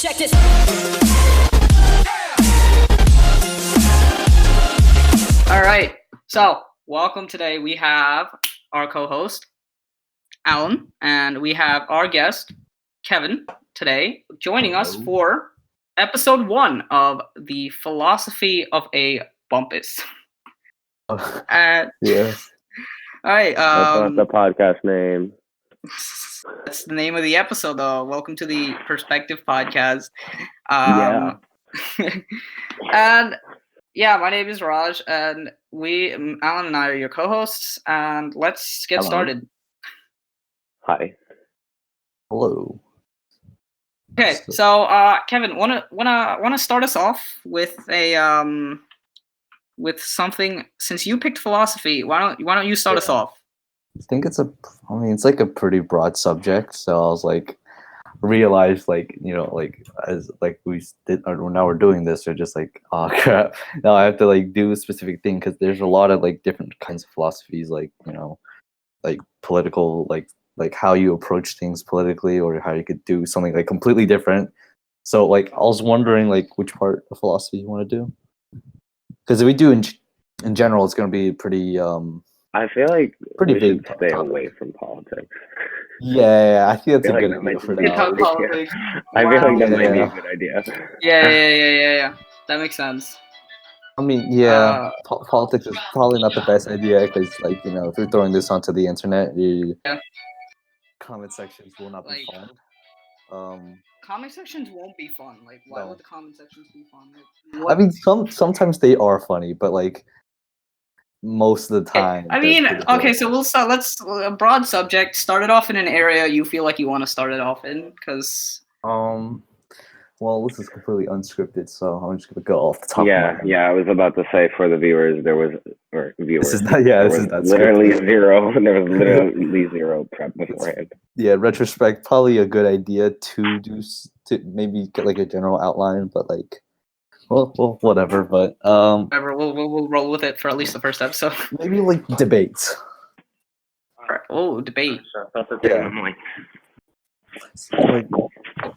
Check this. All right. So, welcome today. We have our co-host, Alan, and we have our guest, Kevin, today, joining us for episode 1 of the philosophy of a Bumpus. Yeah. All right. That's not the podcast name. That's the name of the episode, though. Welcome to the Perspective Podcast. Yeah. And yeah, my name is Raj, and Alan and I are your co-hosts, and let's get Hello. started. Hi. Hello. Okay, so Kevin, wanna start us off with a with something. Since you picked philosophy, why don't you start us off? I think it's like a pretty broad subject. So I was like, realized as we did, or now we're doing this, or just like, oh crap, now I have to like do a specific thing because there's a lot of like different kinds of philosophies, like like political, like how you approach things politically, or how you could do something like completely different. So like I was wondering like which part of philosophy you want to do, because if we do in general, it's going to be pretty I feel like pretty we big should stay topic. away from politics. Yeah, I think that's a I feel good like that idea might for be- now. Politics. I feel like that might be Yeah. a good idea. Yeah. That makes sense. I mean, yeah, politics is probably not the best idea because, like, if you're throwing this onto the internet, Yeah. comment sections will not be Like- fun. Comment sections won't be fun. Like, why No. would the comment sections be fun? I mean, sometimes they are funny, but like most of the time. I they're mean, pretty okay, horrible. so we'll start. Let's a broad subject. Start it off in an area you feel like you want to start it off in, because Well, this is completely unscripted, so I'm just gonna go off the top of my head. Yeah. I was about to say for the viewers, This is not. Yeah, this is not literally scripted. zero. There was literally zero prep beforehand. Yeah, retrospect, probably a good idea to to maybe get like a general outline, but like, well, whatever. But whatever. We'll roll with it for at least the first episode. maybe like debates. All right. Oh, debate. Yeah. Like,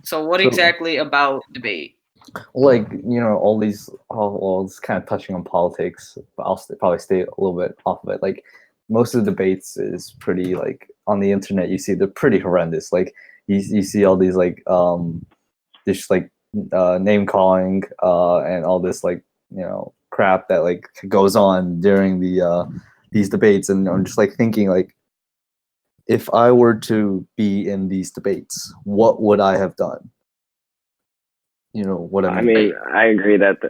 So what exactly about debate? like all these. Well, it's kind of touching on politics, but I'll probably stay a little bit off of it. Like most of the debates is pretty like on the internet. You see they're pretty horrendous. Like you see all these like just like name calling and all this like crap that like goes on during the these debates, and I'm just like thinking like, if I were to be in these debates, what would I have done? What I mean? I mean, I agree that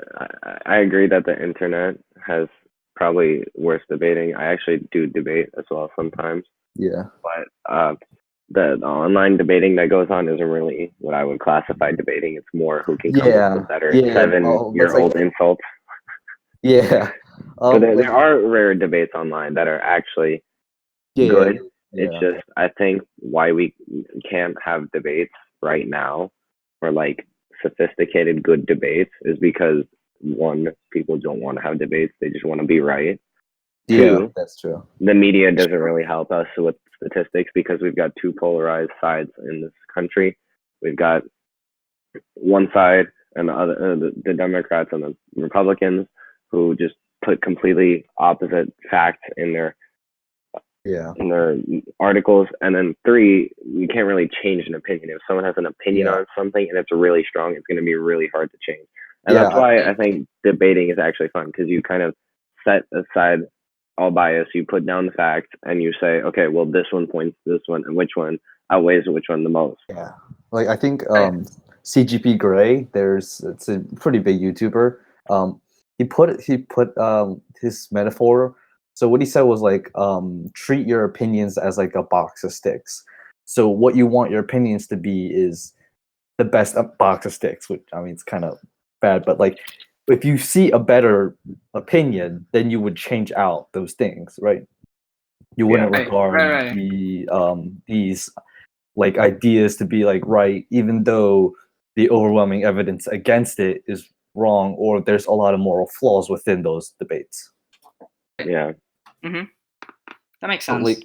the internet has probably worse debating. I actually do debate as well sometimes. Yeah. But the online debating that goes on isn't really what I would classify debating. It's more who can come up with better 7-year-old insults. Yeah. But there are rare debates online that are actually good. Yeah. It's just, I think why we can't have debates right now, or like sophisticated good debates, is because one, people don't want to have debates. They just want to be right. Yeah, Two, that's true. The media doesn't really help us with statistics because we've got two polarized sides in this country. We've got one side and the other, the Democrats and the Republicans, who just put completely opposite facts in their articles. And then three, you can't really change an opinion. If someone has an opinion on something and it's really strong, it's going to be really hard to change. And that's why I think debating is actually fun, because you kind of set aside all bias, you put down the facts, and you say, okay, well, this one points to this one, and which one outweighs which one the most. Yeah, like I think CGP Grey, it's a pretty big YouTuber. He put his metaphor. So what he said was like, treat your opinions as like a box of sticks. So what you want your opinions to be is the best box of sticks, which I mean it's kind of bad, but like if you see a better opinion, then you would change out those things, right? You wouldn't regard these like ideas to be like right, even though the overwhelming evidence against it is wrong, or there's a lot of moral flaws within those debates. Yeah. Mm-hmm. That makes sense.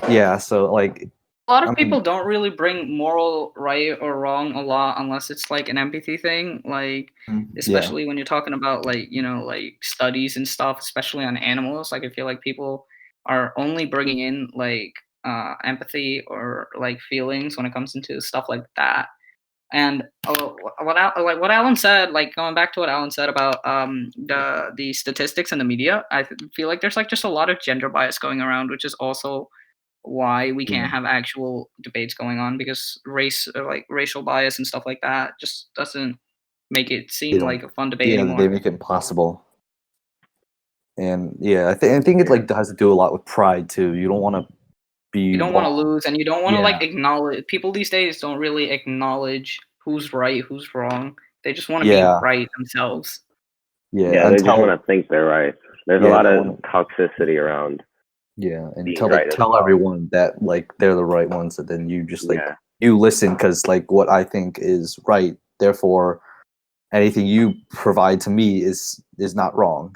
Yeah, so like a lot of I people mean, don't really bring moral right or wrong a lot unless it's like an empathy thing, like yeah, especially when you're talking about like like studies and stuff, especially on animals. Like I feel like people are only bringing in like empathy or like feelings when it comes into stuff like that. And what Alan said, like going back to what Alan said about the statistics and the media, I feel like there's like just a lot of gender bias going around, which is also why we yeah, can't have actual debates going on, because like racial bias and stuff like that just doesn't make it they seem don't. like a fun debate Yeah, they anymore. make it impossible. And yeah, I think it Yeah. like has to do a lot with pride too. You don't want to You be don't want to wrong. lose, and you don't want to Yeah, like acknowledge. People these days don't really acknowledge who's right, who's wrong. They just want to be yeah, right themselves. yeah. Yeah, they just want Until to think they're right. There's a yeah, lot they of want to toxicity around being until they right as tell well. everyone that like they're the right ones, and then you just like Yeah, you listen because like what I think is right. Therefore, anything you provide to me is not wrong.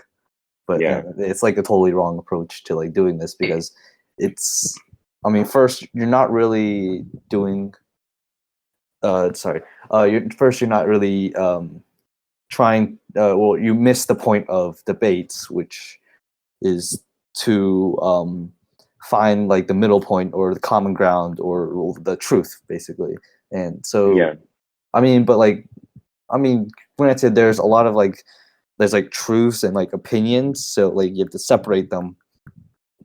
But yeah, it's like a totally wrong approach to like doing this because it's. I mean, first you're not really doing. Sorry. You're not really trying. Well, you miss the point of debates, which is to find like the middle point or the common ground or the truth, basically. And so, yeah, I mean, but like, I mean, when I said there's a lot of like, there's like truths and like opinions, so like you have to separate them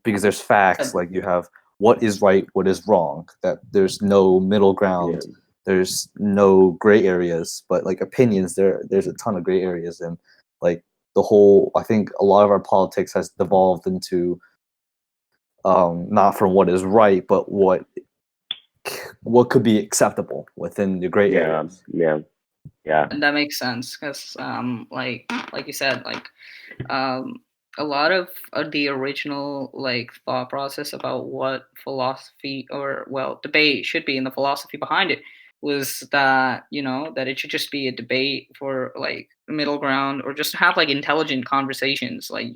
because there's facts. Like you have what is right, what is wrong. That there's no middle yeah, ground. There's no gray areas. But like opinions, there's a ton of gray areas, and like the whole. I think a lot of our politics has devolved into not from what is right, but what could be acceptable within the gray yeah, areas. yeah, yeah, And that makes sense because like you said, like um a lot of the original like thought process about what philosophy or well debate should be and the philosophy behind it was that that it should just be a debate for like middle ground or just to have like intelligent conversations, like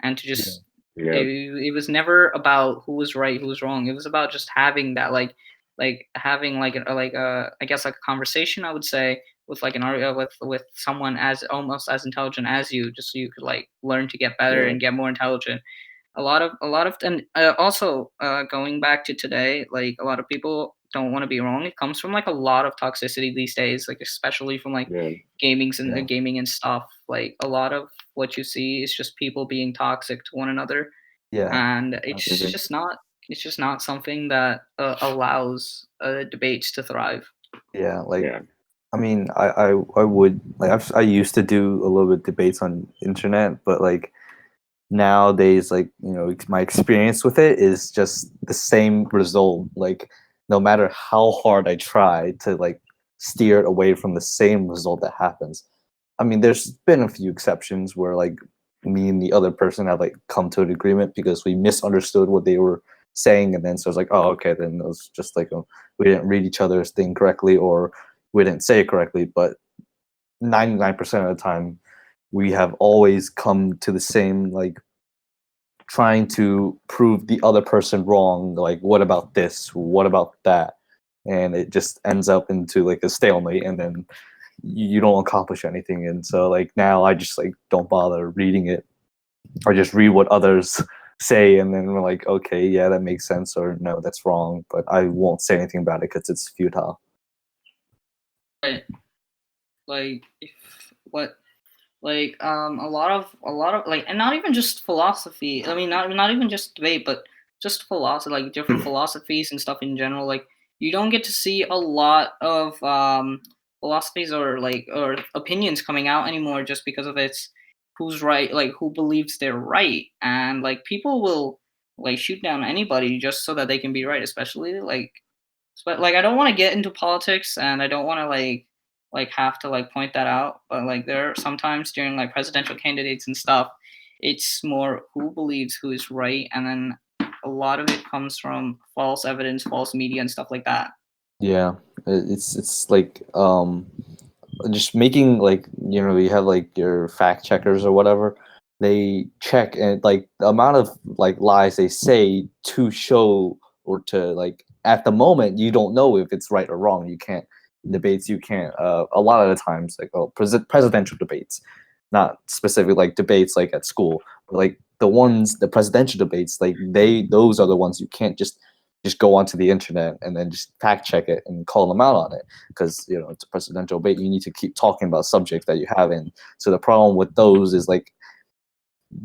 and to Yeah, just yeah, it was never about who was right, who was wrong. It was about just having that like having like a I guess like a conversation, I would say, with like an with someone as almost as intelligent as you, just so you could like learn to get better yeah, and get more intelligent. A lot of and also going back to today, like a lot of people don't want to be wrong. It comes from like a lot of toxicity these days, like especially from like yeah, yeah, gaming and stuff. Like a lot of what you see is just people being toxic to one another, yeah, and hmm, it's just not something that allows debates to thrive. yeah. Like yeah, I mean, I would like I used to do a little bit of debates on internet, but like nowadays, like my experience with it is just the same result. Like no matter how hard I try to like steer it away from the same result that happens. I mean, there's been a few exceptions where like me and the other person have like come to an agreement because we misunderstood what they were saying, and then so it's like, oh, okay, then it was just like we didn't read each other's thing correctly or we didn't say it correctly. But 99% of the time, we have always come to the same like trying to prove the other person wrong. Like, what about this? What about that? And it just ends up into like a stalemate, and then you don't accomplish anything. And so like now I just like don't bother reading it or just read what others say, and then we're like, okay, yeah, that makes sense, or no, that's wrong, but I won't say anything about it because it's futile. Right. Like if what like a lot of like, and not even just philosophy, I mean not even just debate, but just philosophy, like different philosophies and stuff in general. Like you don't get to see a lot of philosophies or opinions coming out anymore just because of its who's right, like who believes they're right. And like people will like shoot down anybody just so that they can be right, especially like I don't want to get into politics, and I don't want to like have to like point that out, but like there are sometimes during like presidential candidates and stuff, it's more who believes who is right, and then a lot of it comes from false evidence, false media, and stuff like that. Yeah, it's like just making like you have like your fact checkers or whatever, they check and like the amount of like lies they say to show or to like at the moment you don't know if it's right or wrong. You can't debates. You can't. A lot of the times, like presidential debates, not specifically like debates like at school, but like the presidential debates, like those are the ones you can't just go onto the internet and then just fact check it and call them out on it, because it's a presidential debate. You need to keep talking about subjects that you have in. So the problem with those is like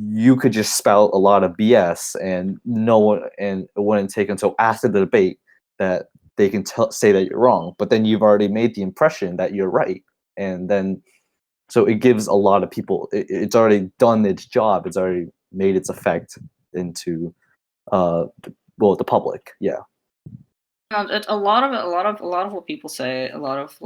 you could just spout a lot of BS and no one, and it wouldn't take until after the debate that they can say that you're wrong, but then you've already made the impression that you're right, and then so it gives a lot of people, it's already done its job, it's already made its effect into the public. Yeah. It's a lot of what people say. A lot of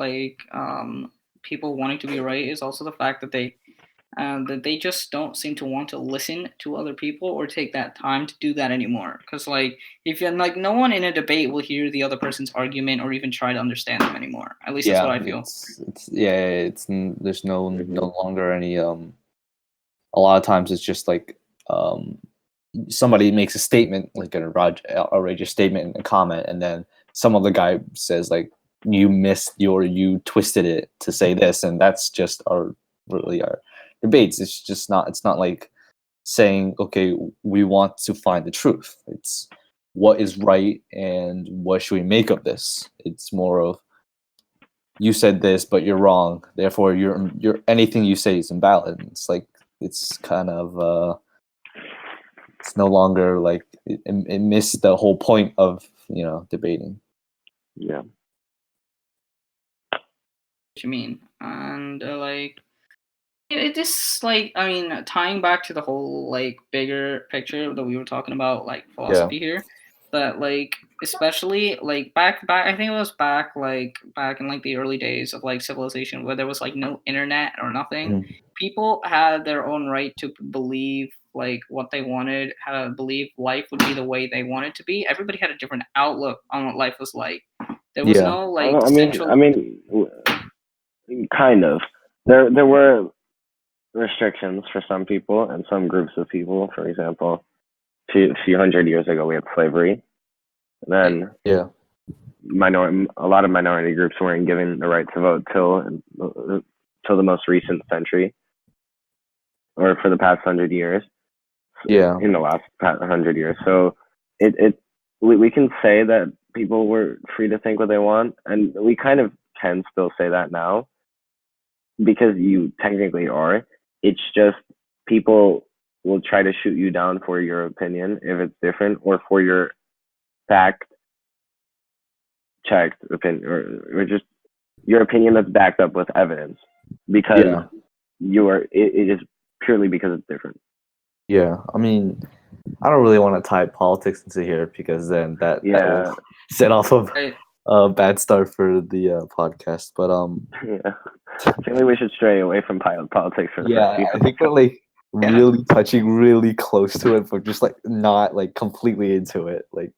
people wanting to be right is also the fact that they just don't seem to want to listen to other people or take that time to do that anymore. Because like if you're like, no one in a debate will hear the other person's argument or even try to understand them anymore. At least that's what I feel. There's no longer any a lot of times it's just like somebody makes a statement, like an outrageous statement in a comment, and then some other guy says like, you twisted it to say this, and that's just our debates. It's not like saying, okay, we want to find the truth. It's what is right and what should we make of this. It's more of, you said this but you're wrong, therefore you're anything you say is invalid. It's like, it's kind of it's no longer like it missed the whole point of debating. Yeah. What you mean? And it just like, I mean, tying back to the whole like bigger picture that we were talking about, like philosophy here, but like especially like back I think it was back in like the early days of like civilization, where there was like no internet or nothing. Mm-hmm. People had their own right to believe like what they wanted, how to believe life would be the way they wanted to be. Everybody had a different outlook on what life was like. There was no like I mean, kind of. There were restrictions for some people and some groups of people. For example, a few hundred years ago, we had slavery. Then a lot of minority groups weren't given the right to vote till the most recent century, or for the past 100 years. In the last 100 years. So we can say that people were free to think what they want, and we kind of can still say that now, because you technically are. It's just people will try to shoot you down for your opinion if it's different, or for your fact checked opinion, or just your opinion that's backed up with evidence, because it is purely because it's different. Yeah, I mean, I don't really want to tie politics into here, because then that will set off a bad start for the podcast. But I feel like we should stray away from politics for the first few. I think we're like really touching really close to it, but just like not like completely into it. Like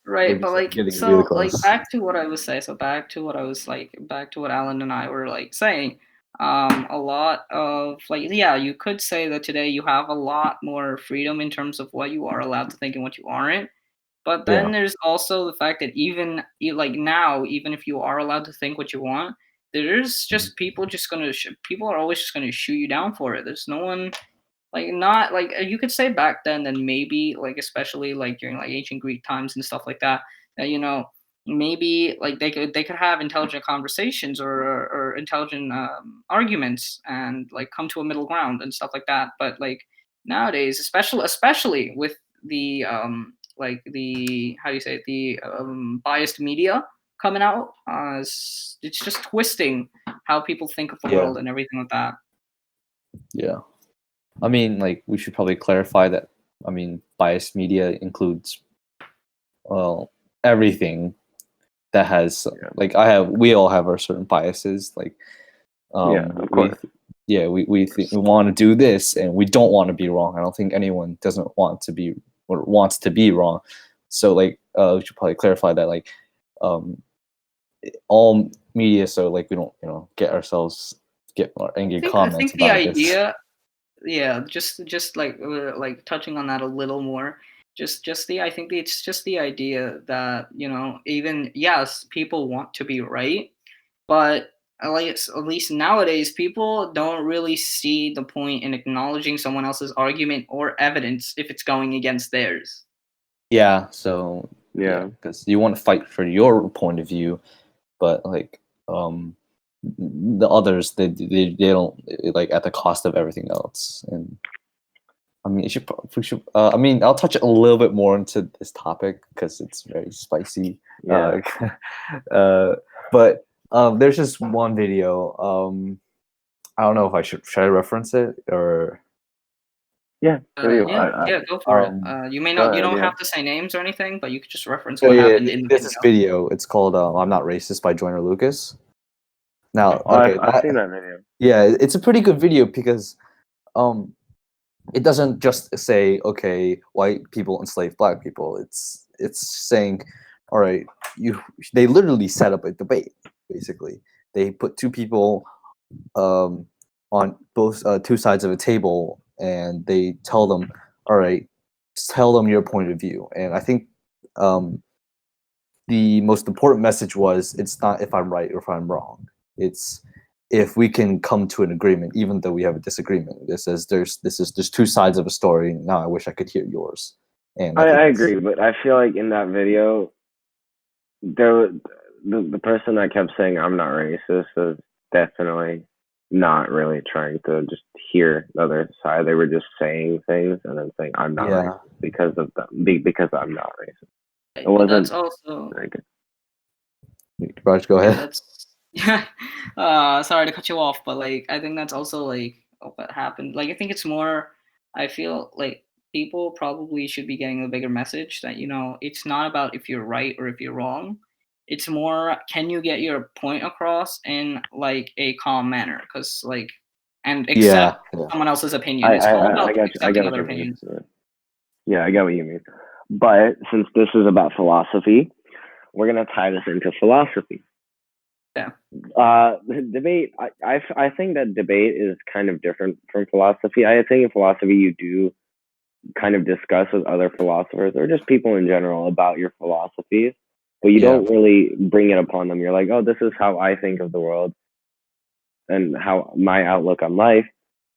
right, but like getting so really close. like back to what I was saying. So back to what Alan and I were like saying. A lot of like, you could say that today you have a lot more freedom in terms of what you are allowed to think and what you aren't. But then there's also the fact that even now, even if you are allowed to think what you want, there's just people are always just gonna shoot you down for it. There's no one like, not like, you could say back then, and maybe like especially like during like ancient Greek times and stuff like that, that maybe like they could have intelligent conversations or intelligent arguments and like come to a middle ground and stuff like that. But like nowadays, especially with the like the, how do you say it, the biased media coming out, it's just twisting how people think of the world and everything like that. I mean, like, we should probably clarify that, I mean, biased media includes, well, everything that has, like, we all have our certain biases, like, of course. We think we want to do this, and we don't want to be wrong. I don't think anyone doesn't want to be, or wants to be wrong. So, like, we should probably clarify that, like, all media, so, like, we don't, get our angry comments. I think the idea, just like touching on that a little more, I think it's just the idea that, even, yes, people want to be right, but at least nowadays people don't really see the point in acknowledging someone else's argument or evidence if it's going against theirs. Yeah, so Yeah. because you want to fight for your point of view, but like the others, they don't, like, at the cost of everything else. And I mean, I mean, I'll touch a little bit more into this topic because it's very spicy. Yeah. But there's just one video. I don't know if should I reference it or. Yeah. Go for it. You may not, you don't yeah. have to say names or anything, but you could just reference Yeah, what happened in the there's this video. It's called "I'm Not Racist" by Joyner Lucas. Now, okay, I've seen that video. Yeah, it's a pretty good video because it doesn't just say, okay, white people enslave black people. It's saying, all right, they literally set up a debate. Basically, they put two people on both two sides of a table, and they tell them, all right, tell them your point of view. And I think the most important message was, it's not if I'm right or if I'm wrong. It's if we can come to an agreement, even though we have a disagreement. This says there's two sides of a story. Now I wish I could hear yours. And I agree, but I feel like in that video, the person that kept saying I'm not racist is definitely not really trying to just hear the other side. They were just saying things and then saying I'm not racist because of them, because I'm not racist. It wasn't. That's also. Raj, go ahead. That's sorry to cut you off, but like I think that's also like what happened. Like I think it's more. I feel like people probably should be getting a bigger message that it's not about if you're right or if you're wrong. It's more, can you get your point across in like a calm manner? Because and accept someone else's opinion. It's all about accepting other opinions. Yeah, I get what you mean. But since this is about philosophy, we're gonna tie this into philosophy. Yeah. The debate. I think that debate is kind of different from philosophy. I think in philosophy you do kind of discuss with other philosophers or just people in general about your philosophies, but you don't really bring it upon them. You're like, oh, this is how I think of the world and how my outlook on life.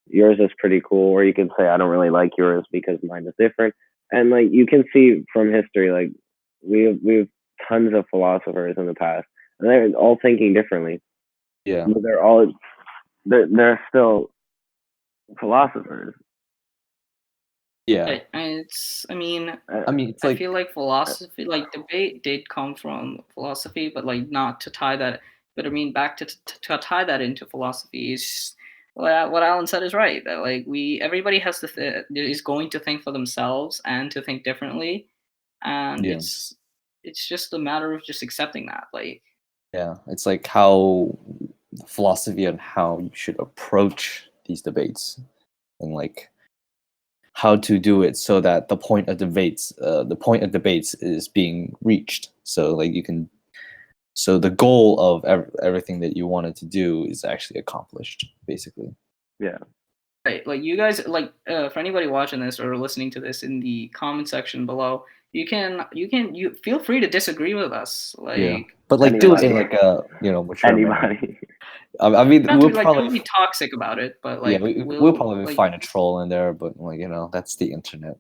Yours is pretty cool, or you can say I don't really like yours because mine is different. And like you can see from history, like we've tons of philosophers in the past, and they're all thinking differently. Yeah, but they're still philosophers. Yeah, it's. I mean, it's I feel like philosophy, like debate, did come from philosophy, but like not to tie that. But I mean, back to tie that into philosophy is what Alan said is right. That like everybody has to is going to think for themselves and to think differently, and it's just a matter of just accepting that. Like, yeah, it's like how philosophy and how you should approach these debates, and like how to do it so that the point of debates is being reached. So like so the goal of everything that you wanted to do is actually accomplished, basically. Yeah. Right, like you guys, like for anybody watching this or listening to this, in the comment section below, you feel free to disagree with us. Like, but like do it in like a mature anybody. I mean, we'll probably be toxic about it, but like we'll probably find a troll in there, but like that's the internet.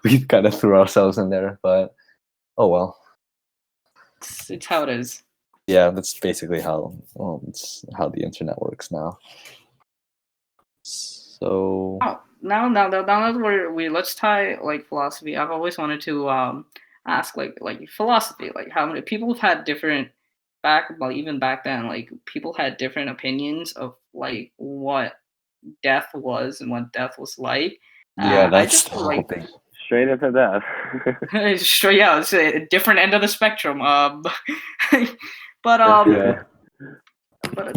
We kind of threw ourselves in there, but oh well. It's how it is. Yeah, that's basically it's how the internet works now. So now that we let's tie like philosophy. I've always wanted to ask like philosophy, like how many people have had different even back then, like people had different opinions of like what death was and what death was like. Yeah, that's I just feel like straight into death. Straight, yeah, it's a different end of the spectrum. But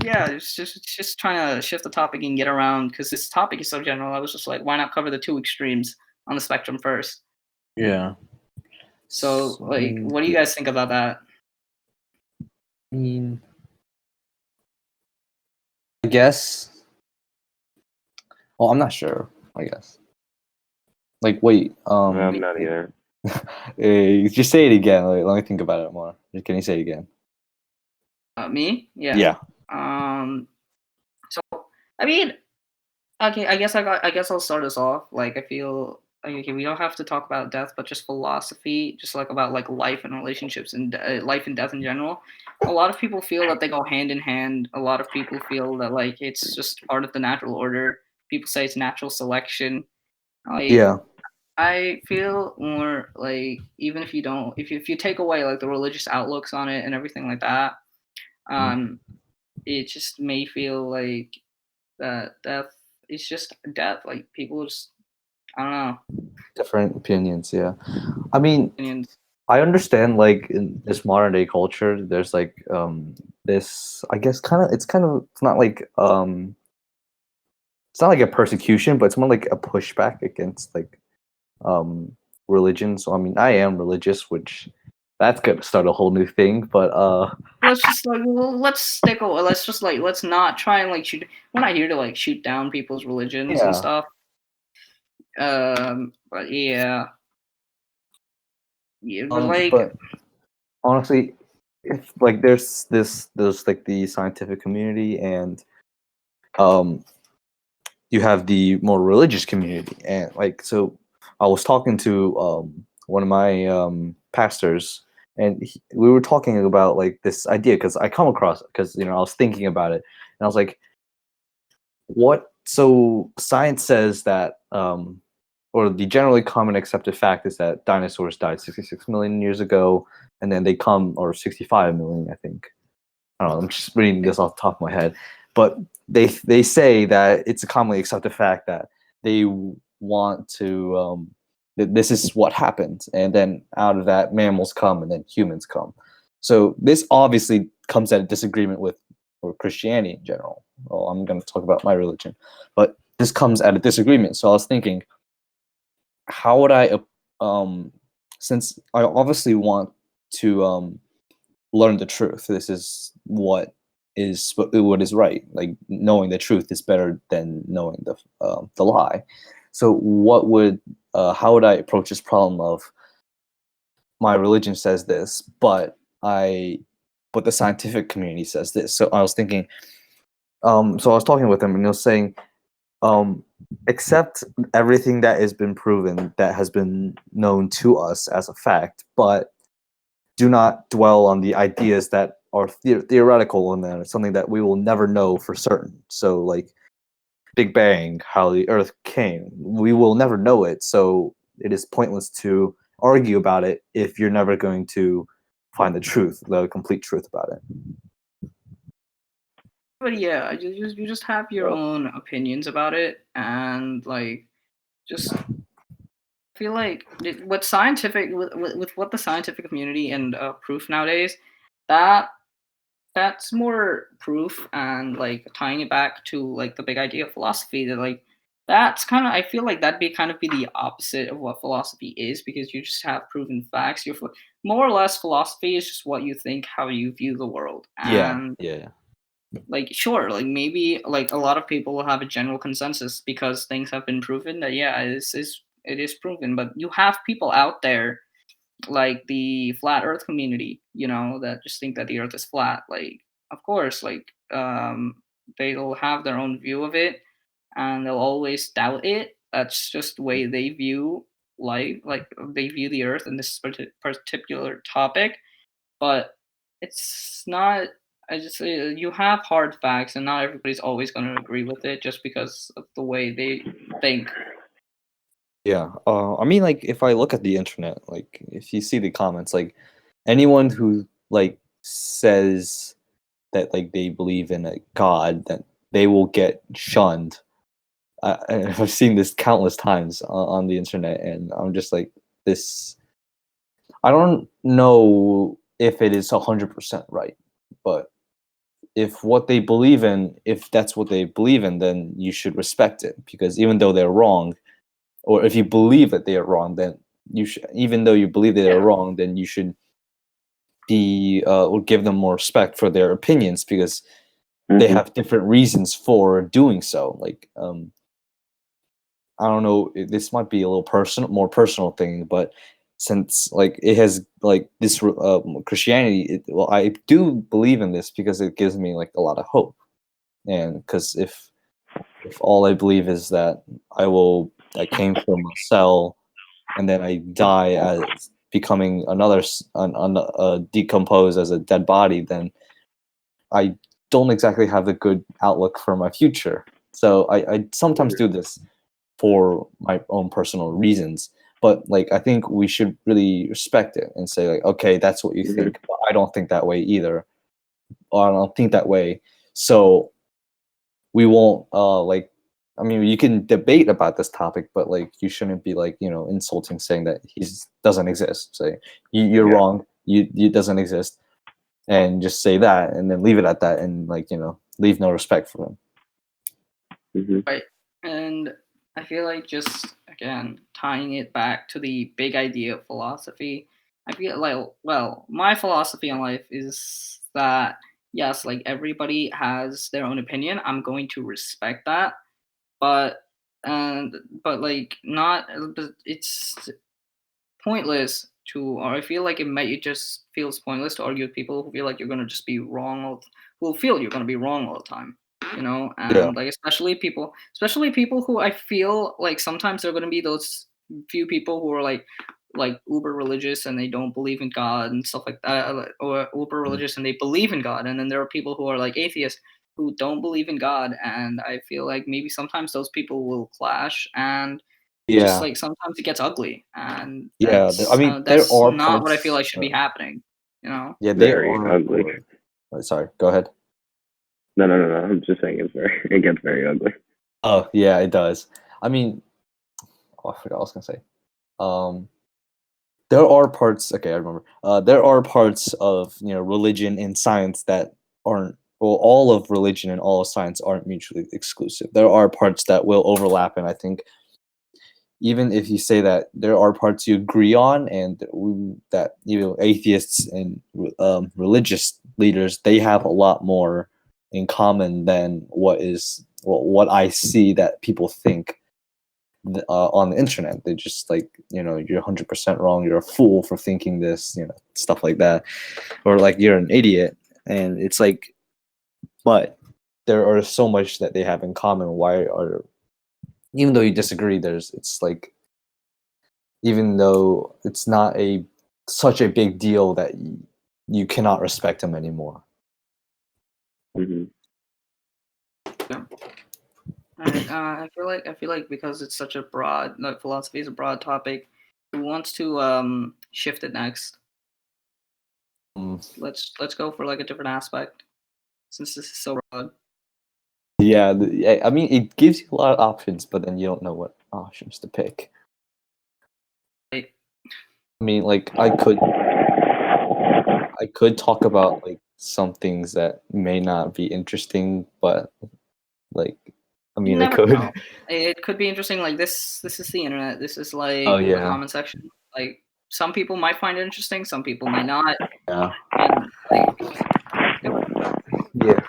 yeah, it's just trying to shift the topic and get around, because this topic is so general. I was just like, why not cover the two extremes on the spectrum first? Yeah. So like, what do you guys think about that? I mean, I guess. Well, I'm not sure. I guess. Like, wait. I'm not either. Just say it again. Let me think about it more. Can you say it again? Me? Yeah. Yeah. So I mean, okay. I guess I'll start us off. Like I feel. Okay, we don't have to talk about death, but just philosophy, just like about like life and relationships and life and death in general. A lot of people feel that they go hand in hand. A lot of people feel that like it's just part of the natural order. People say it's natural selection. Like Yeah. I feel more like even if you don't, if you take away like the religious outlooks on it and everything like that, um, it just may feel like that death is just death. Like people just, I don't know, Different opinions. Yeah. I mean, opinions. I understand like in this modern day culture, there's like this. I guess it's not like it's not like a persecution, but it's more like a pushback against like um religion. So I mean, I am religious, which that's gonna start a whole new thing. But Let's just like let's stick away. Let's just like let's not try and like shoot. We're not here to like shoot down people's religions and yeah. stuff. But yeah, yeah, but like But honestly, if like there's like the scientific community and um you have the more religious community, and like so I was talking to one of my pastors, and we were talking about like this idea because I come across it because I was thinking about it, and I was like, what? So science says that or the generally common accepted fact is that dinosaurs died 66 million years ago, and then they come, or 65 million, I think. I don't know. I'm just reading this off the top of my head, but they say that it's a commonly accepted fact that they want to that this is what happens, and then out of that, mammals come, and then humans come. So this obviously comes at a disagreement with or Christianity in general. Well, I'm going to talk about my religion, but this comes at a disagreement. So I was thinking, how would I, since I obviously want to learn the truth. This is what is right. Like knowing the truth is better than knowing the lie. So how would I approach this problem of my religion says this, but the scientific community says this. So I was thinking, so I was talking with him, and he was saying, accept everything that has been proven, that has been known to us as a fact, but do not dwell on the ideas that are theoretical and that are something that we will never know for certain. So, like Big Bang, how the Earth came, we will never know it. So it is pointless to argue about it if you're never going to find the complete truth about it. but yeah, you just have your own opinions about it, and like just feel like what scientific with what the scientific community and proof nowadays, that that's more proof and like tying it back to like the big idea of philosophy that like that's kind of I feel like that'd be kind of be the opposite of what philosophy is because you just have proven facts. You're more or less philosophy is just what you think, how you view the world, and Yeah. like sure like maybe like a lot of people will have a general consensus because things have been proven that yeah it is proven, but you have people out there like the flat earth community, you know, that just think that the earth is flat. Like of course like they'll have their own view of it and they'll always doubt it. That's just the way they view life, like they view the earth in this particular topic. But it's not. I just say you have hard facts, and not everybody's always going to agree with it just because of the way they think. Yeah. I mean, like, if I look at the internet, like, if you see the comments, like, anyone who, like, says that, like, they believe in a god, that they will get shunned. I've seen this countless times on the internet, and I'm just like, this. I don't know if it is 100% right, but if that's what they believe in, then you should respect it because even though they're wrong, or if you believe that they are wrong, then even though you believe that they're wrong, then you should be or give them more respect for their opinions because they have different reasons for doing so. Like I don't know, this might be a little more personal thing, but since like it has like this Christianity. Well, I do believe in this because it gives me like a lot of hope, and because if all I believe is that I came from a cell, and then I die as becoming decomposed as a dead body, then I don't exactly have a good outlook for my future. So I sometimes do this for my own personal reasons, but like I think we should really respect it and say like, okay, that's what you think, but I don't think that way either, or I don't think that way. So we won't like, I mean, you can debate about this topic, but like you shouldn't be like, insulting, saying that he doesn't exist. Say you're wrong, you doesn't exist, and just say that, and then leave it at that, and like leave no respect for him. Right, and I feel like just again tying it back to the big idea of philosophy. I feel like, well, my philosophy on life is that yes, like everybody has their own opinion. I'm going to respect that, but but like not. But it's pointless to, or I feel like it just feels pointless to argue with people who feel like you're gonna just be wrong, who feel you're gonna be wrong all the time, and like especially people who I feel like sometimes they're gonna be those few people who are like uber religious and they don't believe in God and stuff like that, or uber religious and they believe in God, and then there are people who are like atheists who don't believe in God, and I feel like maybe sometimes those people will clash, and just like sometimes it gets ugly, and I mean, there that's are not parts, what I feel like should be happening. Yeah, they very are ugly. Sorry, go ahead. No. I'm just saying it gets very ugly. Oh yeah, it does. I mean, I forgot what I was gonna say. There are parts. Okay, I remember. There are parts of religion and science that aren't. Well, all of religion and all of science aren't mutually exclusive. There are parts that will overlap, and I think even if you say that there are parts you agree on, and that atheists and religious leaders, they have a lot more in common than what I see that people think on the internet. They just like, you're 100% wrong, you're a fool for thinking this, stuff like that, or like you're an idiot. And it's like, but there are so much that they have in common. Even though you disagree, it's like, even though it's not such a big deal that you cannot respect him anymore. Yeah. I feel like because it's such a broad, like philosophy is a broad topic, who wants to shift it next? Let's go for like a different aspect, since this is so broad. Yeah, I mean, it gives you a lot of options, but then you don't know what options to pick. Right. I mean, like I could talk about like some things that may not be interesting, but like, I mean, I could. Know. It could be interesting. Like this is the internet. This is like the comment section. Like some people might find it interesting, some people might not. Yeah. And like, yeah.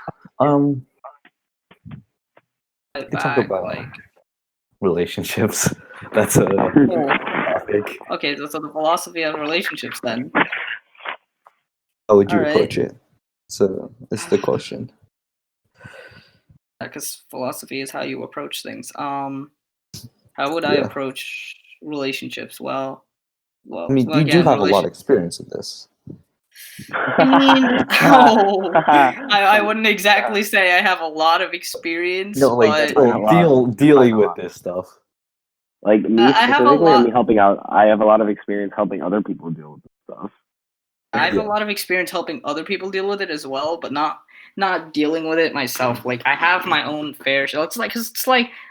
Right Talk back, about like relationships. That's a topic. Okay, so the philosophy of relationships then. How would you approach it? So it's the question. Because philosophy is how you approach things. How would I approach relationships? Well, I mean, you do have a lot of experience in this. I mean, no, I wouldn't exactly say I have a lot of experience. No, like dealing with this stuff. Like me specifically, or me helping out. I have a lot of experience helping other people deal with this stuff. I have a lot of experience helping other people deal with it as well, but not dealing with it myself. Like I have my own fair share. It's like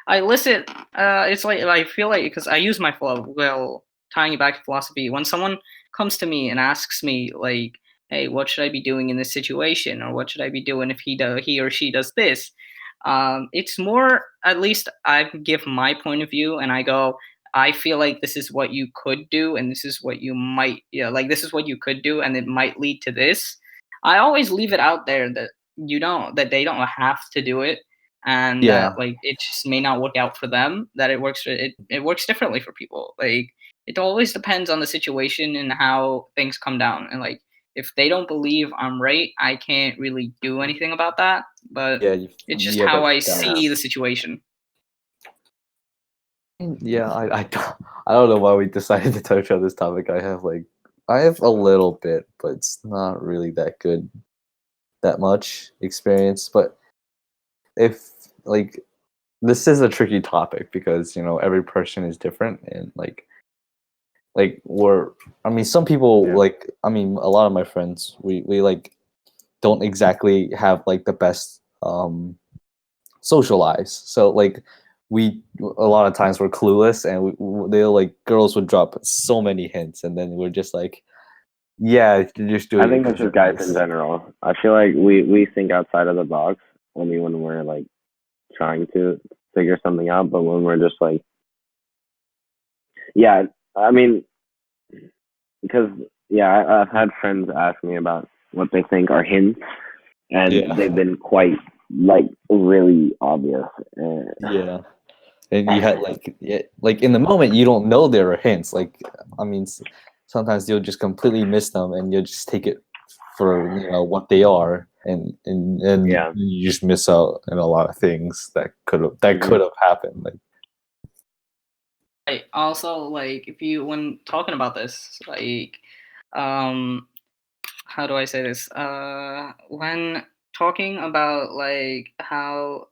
I listen. It's like I feel like, because I use my flow. Well, tying it back to philosophy, when someone comes to me and asks me like, "Hey, what should I be doing in this situation?" or "What should I be doing if he or she does this?" It's more, at least I give my point of view, and I go, I feel like this is what you could do, and this is what you might, like this is what you could do, and it might lead to this. I always leave it out there that that they don't have to do it, and that like it just may not work out for them. That it works differently for people. Like it always depends on the situation and how things come down. And like, if they don't believe I'm right, I can't really do anything about that. But Yeah, it's just you have how a I doubt. see the situation. Yeah, I don't know why we decided to touch on this topic. I have a little bit, but it's not really that much experience. But if like this is a tricky topic because every person is different and some people a lot of my friends we like don't exactly have like the best social lives, so like we a lot of times we're clueless and they'll like girls would drop so many hints and then we're just like, yeah, you're just doing I think it that's 'cause just you're guys nice. in general. I feel like we think outside of the box only when we're like trying to figure something out, but when we're just like, yeah, I mean, because I've had friends ask me about what they think are hints, and Yeah. they've been quite like really obvious. Yeah. And you had like in the moment you don't know there are hints. Like sometimes you'll just completely miss them and you'll just take it for what they are, and Yeah. you just miss out on a lot of things that could have happened. Like Right. Also, like if you when talking about this, like how do I say this? When talking about like how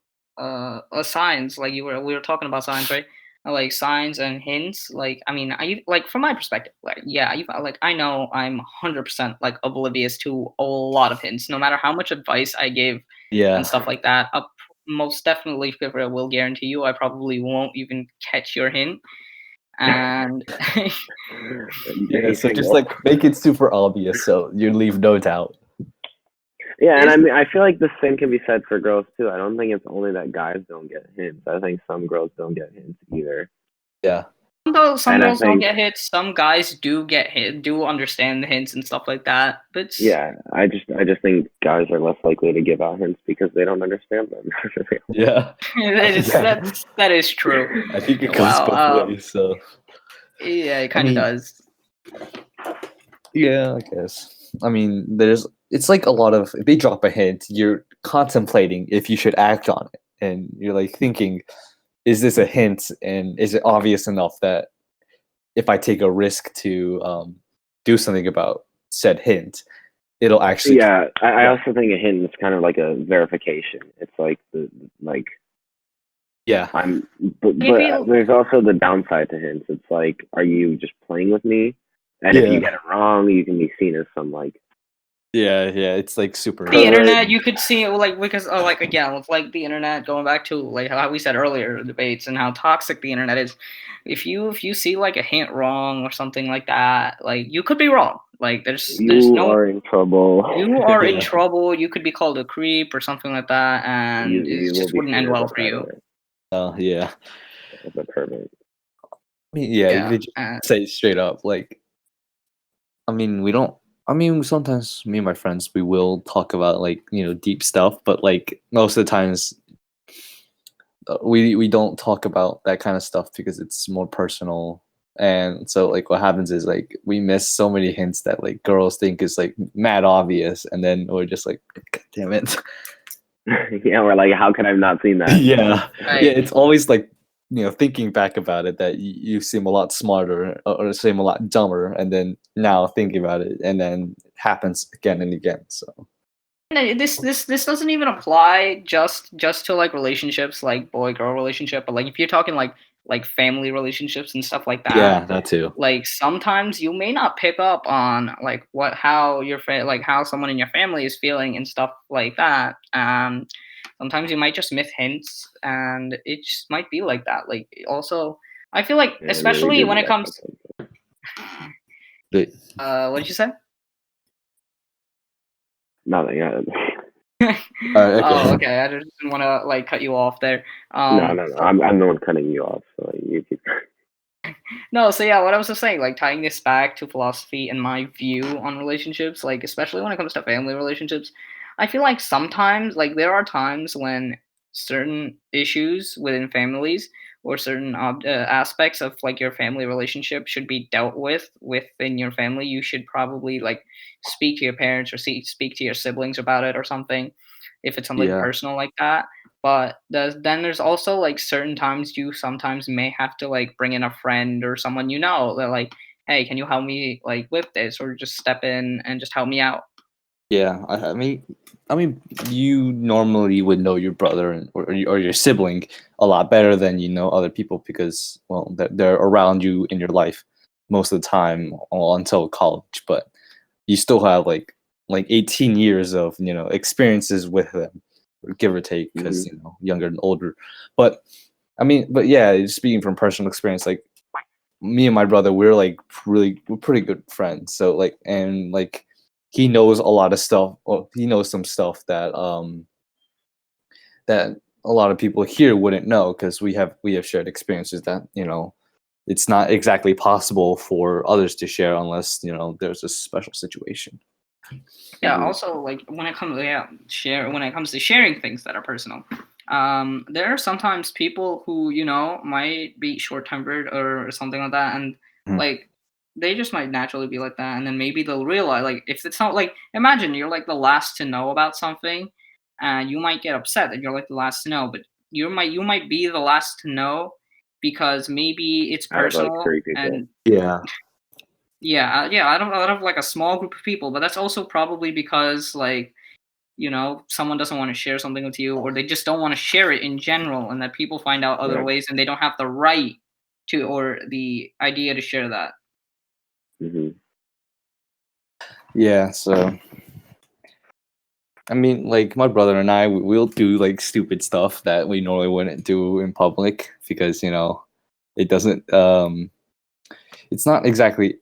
signs, like we were talking about signs, right? Like signs and hints. Like I mean, I like from my perspective, like yeah, like I know I'm 100% like oblivious to a lot of hints, no matter how much advice I give yeah. and stuff like that. Most definitely, I will guarantee you, I probably won't even catch your hint. And Yeah, so just like make it super obvious so you leave no doubt. Yeah, and I mean, I feel like the same can be said for girls too. I don't think it's only that guys don't get hints. I think some girls don't get hints either. Yeah. Though some And I girls don't think- get hits, some guys do get hit, do understand the hints and stuff like that. But Yeah, I just think guys are less likely to give out hints because they don't understand them. Yeah. that is true. I think it goes Wow, both ways. So yeah, it kind of does. yeah, I guess. I mean, it's like a lot of if they drop a hint, you're contemplating if you should act on it, and you're like thinking, is this a hint, and is it obvious enough that if I take a risk to do something about said hint, it'll actually. Yeah, I also think a hint is kind of like a verification. It's like Yeah. But there's also the downside to hints. It's like, are you just playing with me? And if you get it wrong, you can be seen as some like. Yeah, it's like super. The internet, you could see it like because like again with like the internet, going back to like how we said earlier, debates and how toxic the internet is. If you see like a hint wrong or something like that, like you could be wrong. Like there's no. You are in trouble. You are in trouble. You could be called a creep or something like that, and it just wouldn't end well for you. Oh yeah. As a pervert. You could just say straight up, like, I mean, we don't. I mean, sometimes me and my friends we will talk about like deep stuff, but like most of the times we don't talk about that kind of stuff because it's more personal. And so like what happens is like we miss so many hints that like girls think is like mad obvious, and then we're just like, God damn it. Yeah, we're like, how could I have not seen that? Yeah, it's always like thinking back about it that you seem a lot smarter or seem a lot dumber, and then now thinking about it, and then it happens again and again. So this doesn't even apply just to like relationships, like boy girl relationship, but like if you're talking like family relationships and stuff like that. Yeah, that too. Like sometimes you may not pick up on like how your like how someone in your family is feeling and stuff like that. Sometimes you might just miss hints, and it just might be like that. Like also, I feel like especially when it comes. What did you say? Nothing. Oh, okay. I just didn't want to like cut you off there. No. I'm the one cutting you off. So you keep. No, so yeah, what I was just saying, like tying this back to philosophy and my view on relationships, like especially when it comes to family relationships, I feel like sometimes, like there are times when certain issues within families or certain aspects of like your family relationship should be dealt with within your family, you should probably like speak to your parents or speak to your siblings about it or something, if it's something Yeah. personal like that. But then there's also like certain times you sometimes may have to like bring in a friend or someone that like, hey, can you help me like with this, or just step in and just help me out. Yeah, I mean, you normally would know your brother or your sibling a lot better than you know other people because, well, they're around you in your life most of the time until college. But you still have like 18 years of experiences with them, give or take, because younger and older. But I mean, but yeah, speaking from personal experience, like me and my brother, we're pretty good friends. So like, and like he knows a lot of stuff. Well, he knows some stuff that a lot of people here wouldn't know because we have shared experiences that it's not exactly possible for others to share unless there's a special situation. Yeah, also like when it comes to sharing things that are personal, there are sometimes people who might be short-tempered or something like that, and Mhm. like they just might naturally be like that, and then maybe they'll realize, like, if it's not like, imagine you're like the last to know about something, and you might get upset that you're like the last to know, but you might be the last to know because maybe it's Out of like personal. 3 people. And Yeah. yeah, out of like a small group of people, but that's also probably because like someone doesn't want to share something with you, or they just don't want to share it in general, and that people find out other Right. ways and they don't have the right to or the idea to share that. hmm Yeah. So I mean, like my brother and I, we'll do like stupid stuff that we normally wouldn't do in public because it doesn't. It's not exactly.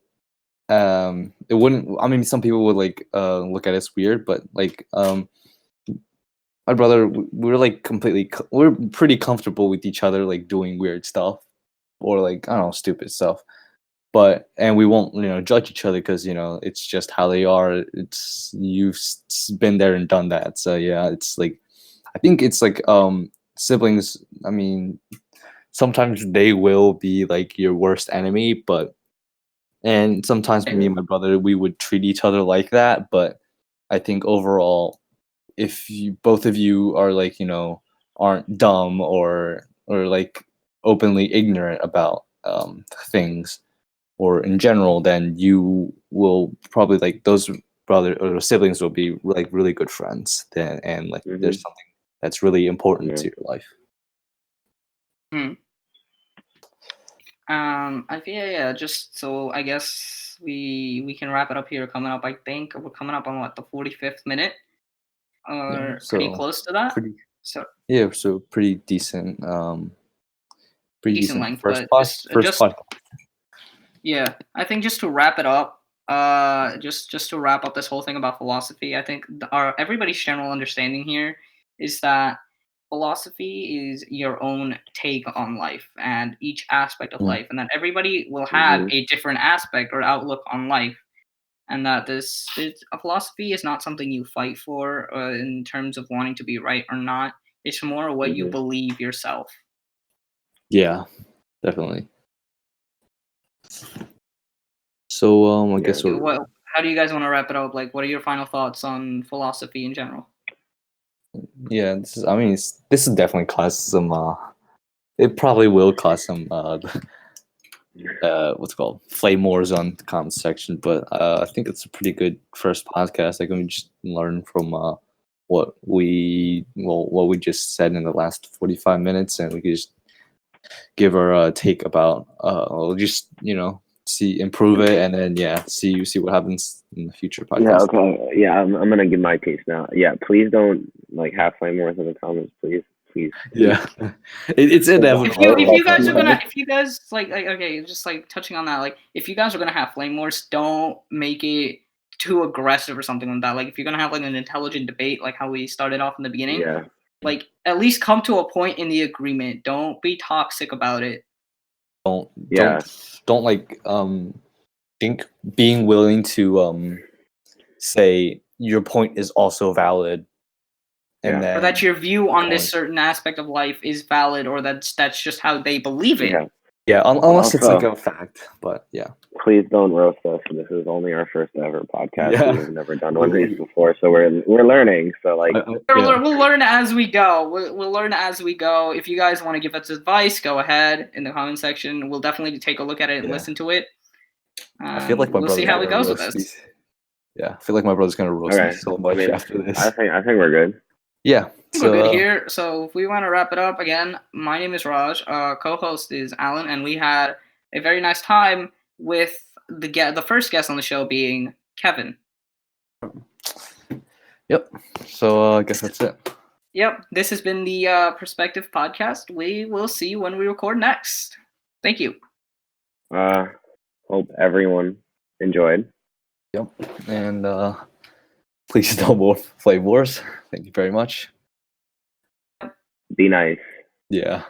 It wouldn't. I mean, some people would like look at us weird, but like my brother, we're like we're pretty comfortable with each other, like doing weird stuff or like I don't know, stupid stuff. And we won't judge each other because it's just how they are. It's you've been there and done that. So yeah, it's like I think it's like siblings. I mean, sometimes they will be like your worst enemy, and sometimes me and my brother, we would treat each other like that. But I think overall, if you both of you are like aren't dumb or like openly ignorant about things or in general, then you will probably like those brother or siblings will be like really good friends then, and like hmm there's something that's really important Yeah. to your life. Hmm. I feel, yeah. Just so I guess we can wrap it up here. Coming up, I think we're coming up on what, the 45th minute, Yeah, or pretty so close to that. pretty So yeah, so pretty decent decent length, first but pod first just podcast. yeah, I think just to wrap it up, just to wrap up this whole thing about philosophy, I think our everybody's general understanding here is that philosophy is your own take on life and each aspect of Mm, life, and that everybody will have hmm a different aspect or outlook on life, and that a philosophy is not something you fight for in terms of wanting to be right or not. It's more what you hmm believe yourself. yeah, definitely. So I Yeah. guess we're What? How do you guys want to wrap it up? Like, what are your final thoughts on philosophy in general? yeah. I mean, this is definitely cause some. It probably will cause some what's it called flame wars on the comment section, but I think it's a pretty good first podcast. Like we just learn from what we just said in the last 45 minutes, and we could just give our take about we'll just see improve it, and then see what happens in the future Yeah. podcast. Okay. Yeah. I'm gonna give my piece now. Yeah. Please don't like have flame wars in the comments. Please. Please. Yeah, it's If you inevitable. if you guys are Yeah. gonna if you guys like okay, just like touching on that, like if you guys are gonna have flame wars, don't make it too aggressive or something like that. Like if you're gonna have like an intelligent debate, like how we started off in the beginning, Yeah. like at least come to a point in the agreement. Don't be toxic about it. don't Yeah. don't like think being willing to say your point is also valid and then or that your view on this point. certain aspect of life is valid, or that's just how they believe it. Yeah, unless it's Also- like a fact, but yeah. Please don't roast us. This is only our first ever podcast. Yeah. We've never done one of these before, so we're learning. So like, We'll learn as we go. We'll learn as we go. If you guys want to give us advice, go ahead in the comment section. We'll definitely take a look at it and listen to it. I feel like my we'll brother's see how it gonna goes with roast this. me. Yeah, I feel like my brother's gonna roast Okay. me so much I mean, after this. I think we're good. Yeah, We're good here. So if we want to wrap it up again, my name is Raj. Co-host is Alan, and we had a very nice time with the first guest on the show being Kevin. Yep. So I guess that's it. Yep. This has been the Perspective Podcast. We will see you when we record next. Thank you. Hope everyone enjoyed. Yep. And please don't play wars. Thank you very much. Be nice. Yeah.